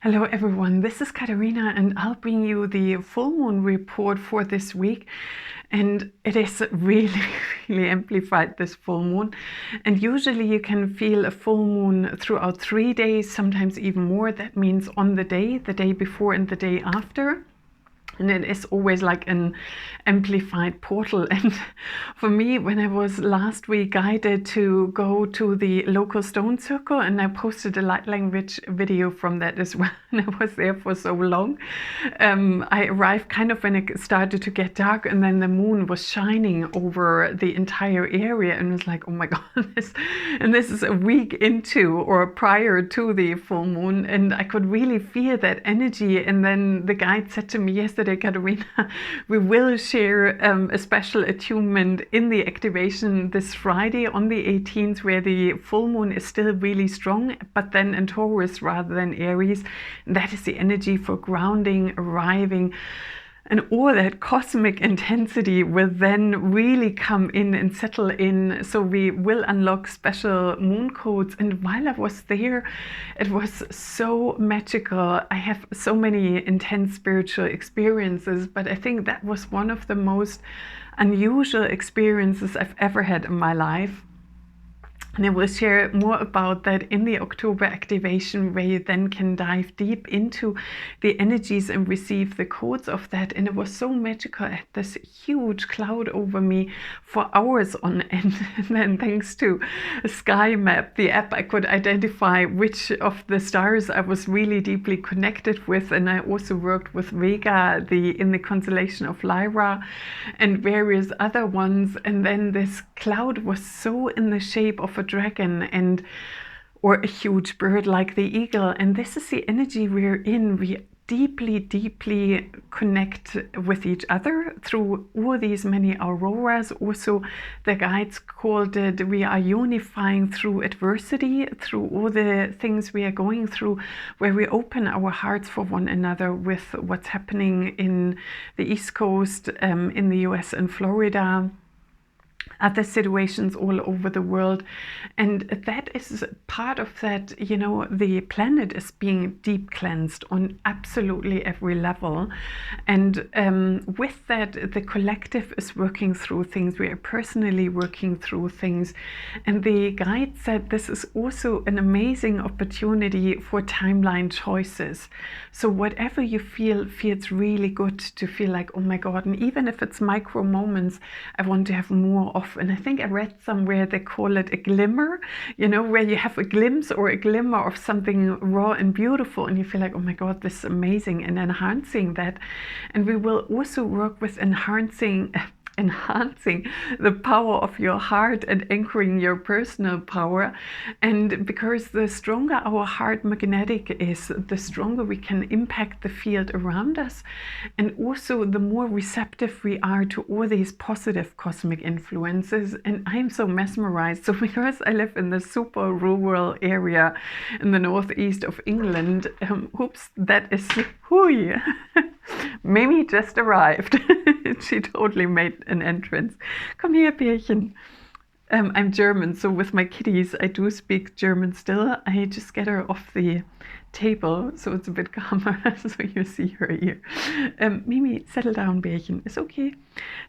Hello everyone, this is Katarina and I'll bring you the full moon report for this week. And it is really, really amplified, this full moon. And usually you can feel a full moon throughout 3 days, sometimes even more. That means on the day before and the day after. And it is always like an amplified portal. And for me, when I was last week guided to go to the local stone circle, and I posted a light language video from that as well, and I was there for so long. I arrived kind of when it started to get dark, and then the moon was shining over the entire area, and it was like, oh my God, this is a week into or prior to the full moon, and I could really feel that energy. And then the guide said to me yesterday, Katarina, we will share a special attunement in the activation this Friday on the 18th, where the full moon is still really strong, but then in Taurus rather than Aries. That is the energy for grounding, arriving, and all that cosmic intensity will then really come in and settle in. So we will unlock special moon codes. And while I was there, it was so magical. I have so many intense spiritual experiences, but I think that was one of the most unusual experiences I've ever had in my life. And I will share more about that in the October activation, where you then can dive deep into the energies and receive the codes of that. And it was so magical. I had this huge cloud over me for hours on end. And then thanks to Sky Map, the app, I could identify which of the stars I was really deeply connected with. And I also worked with Vega in the constellation of Lyra and various other ones. And then this cloud was so in the shape of a dragon or a huge bird like the eagle. And this is the energy we're in. We deeply connect with each other through all these many auroras. Also, the guides called it, we are unifying through adversity, through all the things we are going through, where we open our hearts for one another with what's happening in the East Coast, in the US and Florida, other situations all over the world. And that is part of that, the planet is being deep cleansed on absolutely every level. And with that, the collective is working through things. We are personally working through things. And the guide said this is also an amazing opportunity for timeline choices. So whatever you feel feels really good to feel like, oh my God, and even if it's micro moments, I want to have more of. And I think I read somewhere they call it a glimmer, where you have a glimpse or a glimmer of something raw and beautiful, and you feel like, oh my God, this is amazing, and enhancing that. And we will also work with enhancing the power of your heart and anchoring your personal power. And because the stronger our heart magnetic is, the stronger we can impact the field around us, and also the more receptive we are to all these positive cosmic influences. And I'm so mesmerized. So because I live in the super rural area in the northeast of England, oops, that is hui. Mimi just arrived. She totally made an entrance. Come here, Bärchen. I'm German, so with my kitties, I do speak German still. I just get her off the table, so it's a bit calmer, so you see her here. Mimi, settle down, Bärchen. It's okay.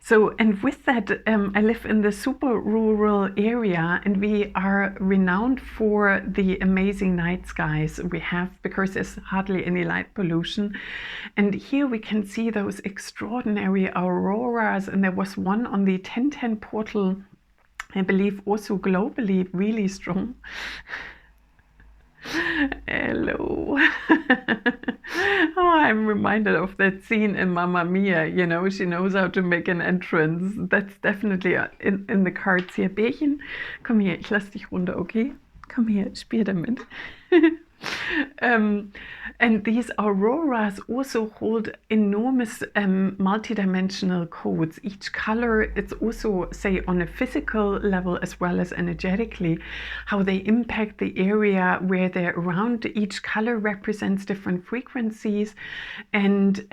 So, and with that, I live in the super rural area, and we are renowned for the amazing night skies we have, because there's hardly any light pollution. And here we can see those extraordinary auroras, and there was one on the 1010 portal, I believe also globally really strong. Hello. Oh, I'm reminded of that scene in Mamma Mia, she knows how to make an entrance. That's definitely in the cards here. Bärchen, komm her, ich lass dich runter, okay? Komm her, spiel damit. And these auroras also hold enormous multidimensional codes. Each color, it's also, say, on a physical level as well as energetically, how they impact the area where they're around. Each color represents different frequencies. And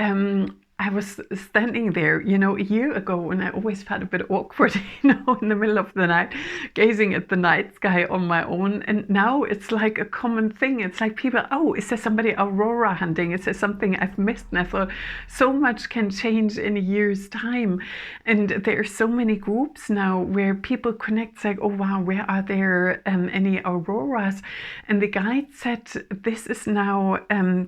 I was standing there, a year ago, and I always felt a bit awkward, in the middle of the night, gazing at the night sky on my own. And now it's like a common thing. It's like people, oh, is there somebody aurora hunting? Is there something I've missed? And I thought so much can change in a year's time. And there are so many groups now where people connect, it's like, oh, wow, where are there any auroras? And the guide said, this is now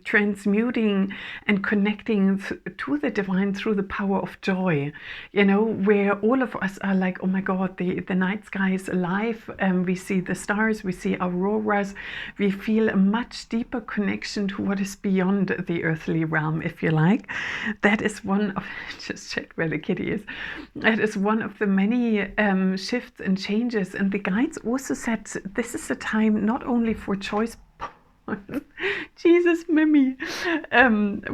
transmuting and connecting to the divine through the power of joy, where all of us are like, oh my God, the night sky is alive. We see the stars, we see auroras, we feel a much deeper connection to what is beyond the earthly realm, if you like. That is one of, just check where the kitty is. That is one of the many shifts and changes. And the guides also said this is a time not only for choice Jesus, Mimi,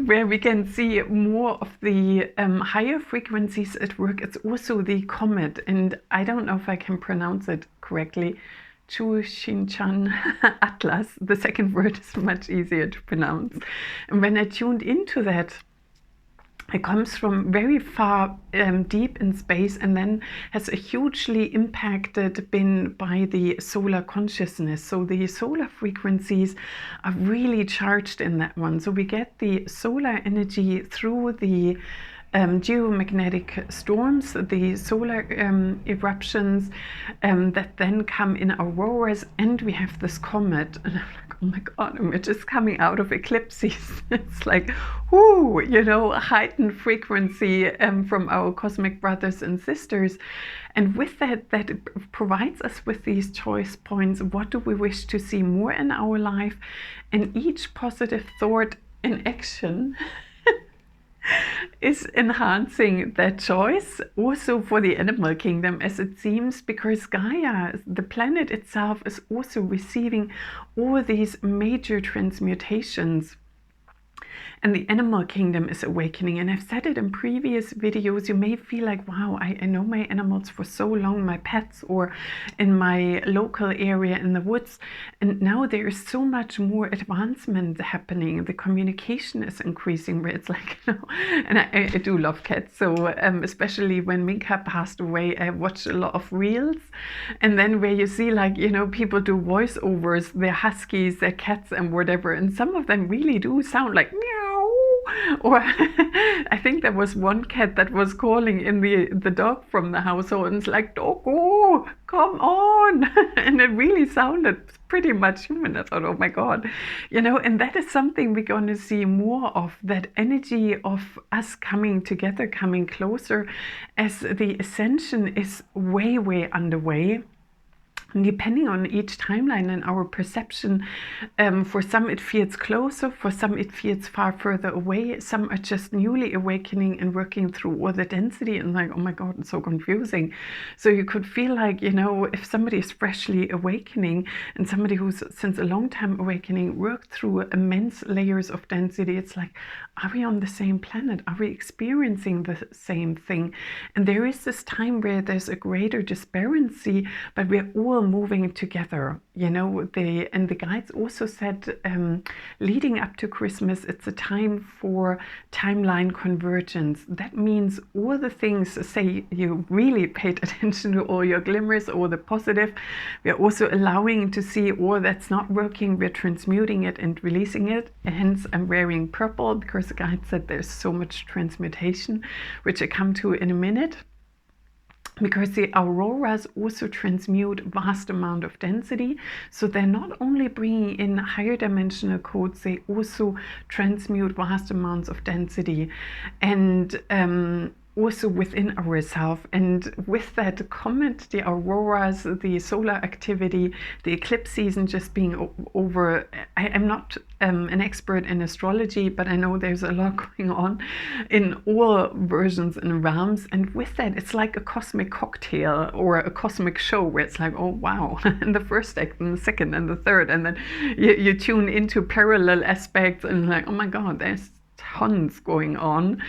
where we can see more of the higher frequencies at work. It's also the Comet, and I don't know if I can pronounce it correctly, Tsuchinshan Atlas. The second word is much easier to pronounce. And when I tuned into that, it comes from very far deep in space, and then has a hugely impacted been by the solar consciousness. So the solar frequencies are really charged in that one. So we get the solar energy through the geomagnetic storms, the solar eruptions that then come in auroras, and we have this comet. And I'm like, oh my God, and we're just coming out of eclipses. It's like, whoo, heightened frequency from our cosmic brothers and sisters. And with that provides us with these choice points. What do we wish to see more in our life? And each positive thought in action is enhancing that choice also for the animal kingdom, as it seems, because Gaia, the planet itself, is also receiving all these major transmutations. And the animal kingdom is awakening. And I've said it in previous videos, you may feel like, wow, I know my animals for so long, my pets, or in my local area in the woods. And now there is so much more advancement happening. The communication is increasing, where it's like, and I do love cats. So especially when Minka passed away, I watched a lot of reels. And then where you see like, people do voiceovers, their huskies, their cats and whatever. And some of them really do sound like meow. Or I think there was one cat that was calling in the dog from the household, and it's like, doggo, come on. And it really sounded pretty much human. I thought, oh my God, and that is something we're going to see more of, that energy of us coming together, coming closer, as the ascension is way, way underway. And depending on each timeline and our perception, for some it feels closer, for some it feels far further away. Some are just newly awakening and working through all the density, and like, oh my God, it's so confusing. So you could feel like, if somebody is freshly awakening and somebody who's since a long time awakening worked through immense layers of density, it's like, are we on the same planet? Are we experiencing the same thing? And there is this time where there's a greater disparity, but we're all moving together, and the guides also said, leading up to Christmas, it's a time for timeline convergence. That means all the things, say you really paid attention to all your glimmers, all the positive, we're also allowing to see all that's not working, we're transmuting it and releasing it. And hence I'm wearing purple, because the guide said there's so much transmutation, which I come to in a minute. Because the auroras also transmute vast amount of density. So they're not only bringing in higher dimensional codes, they also transmute vast amounts of density. And also within ourselves. And with that comet, the auroras, the solar activity, the eclipse season just being over, I'm not an expert in astrology, but I know there's a lot going on in all versions and realms. And with that, it's like a cosmic cocktail or a cosmic show, where it's like, oh wow, and the first act and the second and the third, and then you tune into parallel aspects, and like, oh my God, there's tons going on.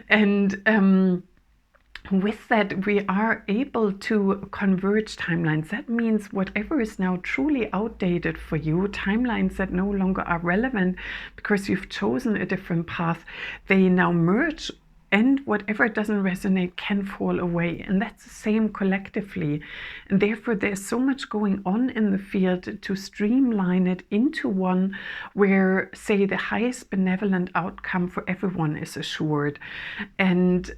And with that, we are able to converge timelines. That means whatever is now truly outdated for you, timelines that no longer are relevant because you've chosen a different path, they now merge and whatever doesn't resonate can fall away. And that's the same collectively. And therefore, there's so much going on in the field to streamline it into one where, say, the highest benevolent outcome for everyone is assured. And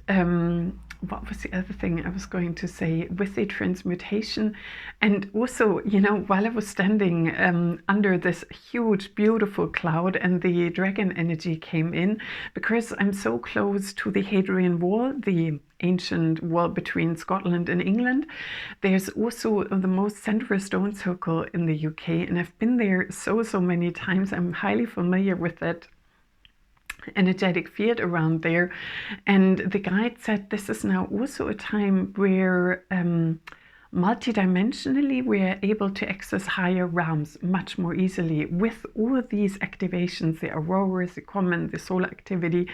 what was the other thing I was going to say with the transmutation? And also, you know, while I was standing under this huge, beautiful cloud and the dragon energy came in, because I'm so close to the Hadrian Wall, the ancient wall between Scotland and England, there's also the most central stone circle in the UK. And I've been there so many times. I'm highly familiar with that energetic field around there, and the guide said this is now also a time where multidimensionally we are able to access higher realms much more easily with all of these activations, the auroras, the comet, the solar activity.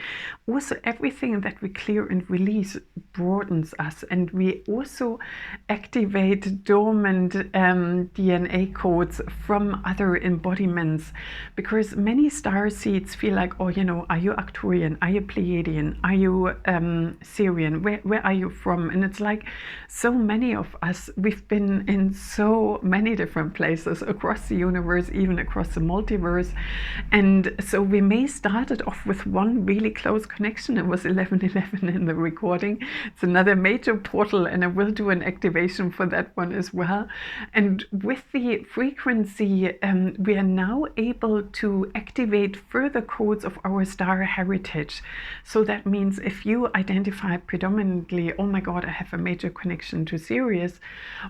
Also, everything that we clear and release broadens us, and we also activate dormant DNA codes from other embodiments, because many star seeds feel like, oh, you know, are you Arcturian, are you Pleiadian, are you Syrian, where are you from? And it's like so many of us, we've been in so many different places across the universe, even across the multiverse. And so we may started off with one really close connection. It was 1111 in the recording. It's another major portal, and I will do an activation for that one as well. And with the frequency, we are now able to activate further codes of our star heritage. So that means if you identify predominantly, oh my God, I have a major connection to Sirius,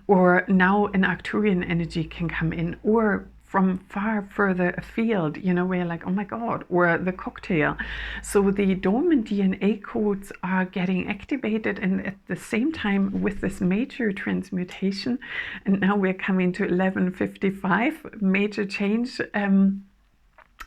or now an Arcturian energy can come in, or from far further afield, you know, where like, oh my God, or the cocktail. So the dormant DNA codes are getting activated, and at the same time with this major transmutation, and now we're coming to 1155, major change,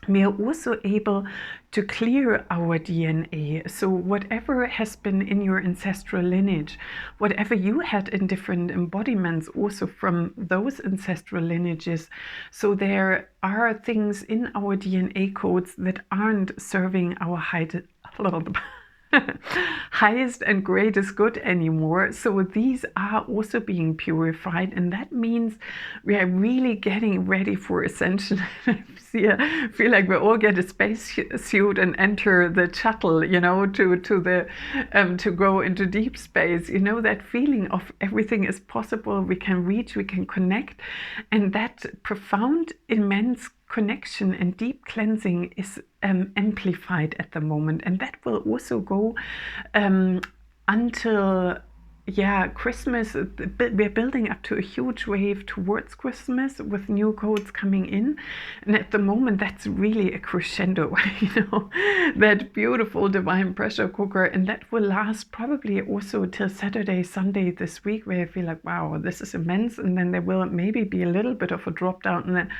we are also able to clear our DNA. So whatever has been in your ancestral lineage, whatever you had in different embodiments also from those ancestral lineages, so there are things in our DNA codes that aren't serving our highest and greatest good anymore. So these are also being purified, and that means we are really getting ready for ascension. I feel like we all get a space suit and enter the shuttle, you know, to go into deep space. You know, that feeling of everything is possible, we can reach, we can connect, and that profound, immense connection and deep cleansing is amplified at the moment, and that will also go until Christmas. We're building up to a huge wave towards Christmas with new codes coming in, and at the moment that's really a crescendo, you know, that beautiful divine pressure cooker, and that will last probably also till Saturday, Sunday this week, where I feel like, wow, this is immense, and then there will maybe be a little bit of a drop down, and then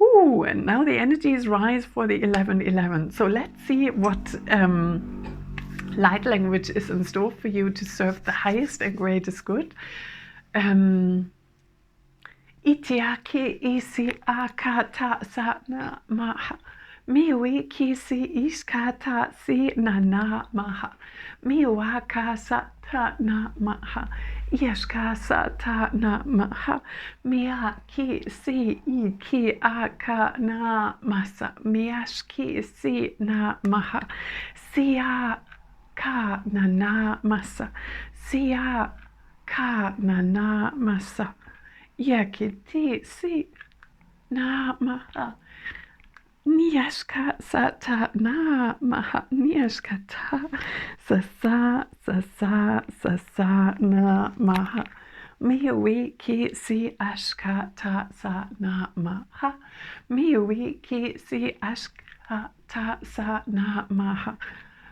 ooh, and now the energies rise for the 1111. So let's see what light language is in store for you to serve the highest and greatest good. Itiaki isi akata sa na maha. Miwi kisi iskata si nana maha. Miwaka sata na maha. Yeshka sata na maha. Miyaki si iki aka na masa. Miyashki si na maha. Siya ka na masa. Siya ka na masa. Yakiti si na maha. Niyashka sata na maha. Niyashkata sasa na maha. Miwi ki si ashkata sa na maha. Miwi ki si ashkata sa na maha.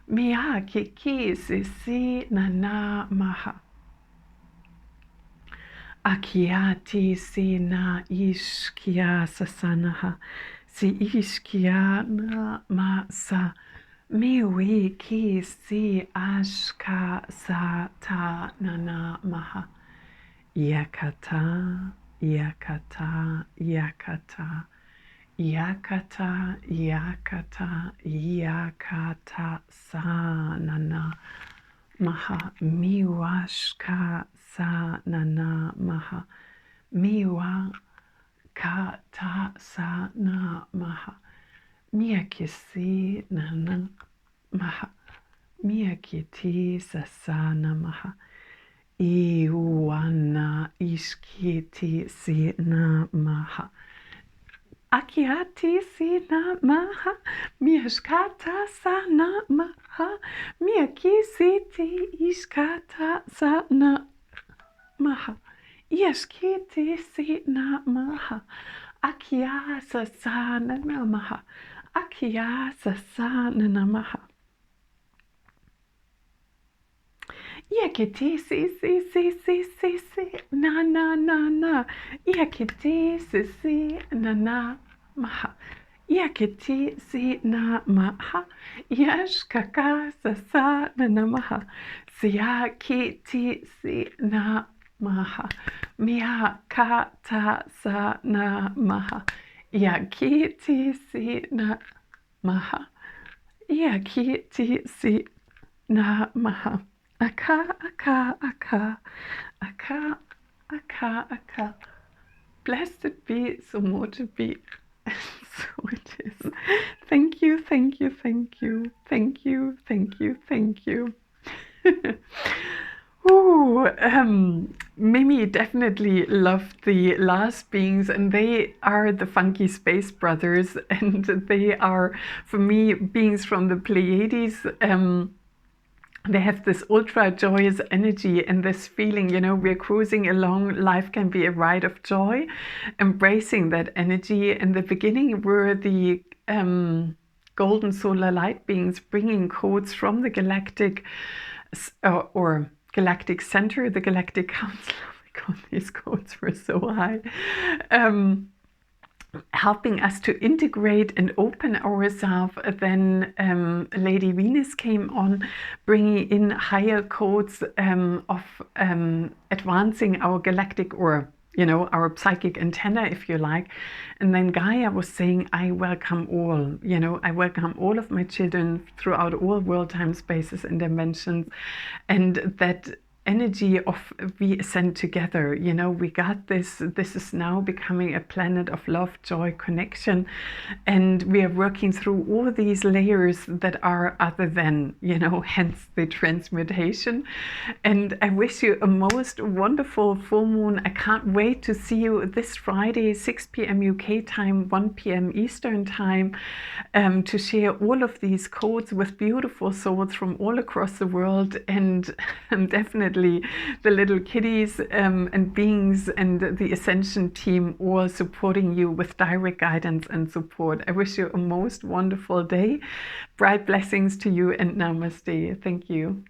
Miyaki ki si na maha. Akiati si na ishkia sasanaha. Si ishkia na masa. Miwi ki si ashka sata na maha. Yakata, yakata, yakata. Yakata, yakata, yakata, sanana, maha, miwashka, sanana, maha, miwa, kata, sana, maha, miyakisi, nana, maha, miyakiti, sasana, maha, iwana, ishkiti, sina, maha, Akiati sina maha, miashkata sana maha, miakisiti ishkata sana maha, iashkiti sina maha, akiasa sana namaha, akiasa sana namaha. Iakiti si na na iakiti si na maha iakiti si na maha yashkaka sa na maha siakiti si na maha miakata sa na maha iakiti si na maha iakiti si na maha. Aka, aka, aka, aka, aka, aka. Blessed be, so mote it be. So it is. Thank you, thank you, thank you, thank you, thank you, thank you. Mimi definitely loved the last beings, and they are the Funky Space Brothers, and they are, for me, beings from the Pleiades. They have this ultra joyous energy and this feeling, you know, we're cruising along, life can be a ride of joy, embracing that energy. In the beginning were the golden solar light beings bringing codes from the galactic or galactic center, the galactic council. Oh my God, these codes were so high. Helping us to integrate and open ourselves. Then Lady Venus came on, bringing in higher codes of advancing our galactic, or you know, our psychic antenna, if you like. And then Gaia was saying, I welcome all, you know, I welcome all of my children throughout all world, time, spaces and dimensions. And that energy of we ascend together, you know, we got this. This is now becoming a planet of love, joy, connection, and we are working through all these layers that are other than, you know, hence the transmutation. And I wish you a most wonderful full moon. I can't wait to see you this Friday, 6 p.m. UK time, 1 p.m. Eastern time, to share all of these codes with beautiful souls from all across the world, and definitely the little kitties and beings and the Ascension team all supporting you with direct guidance and support. I wish you a most wonderful day. Bright blessings to you and namaste. Thank you.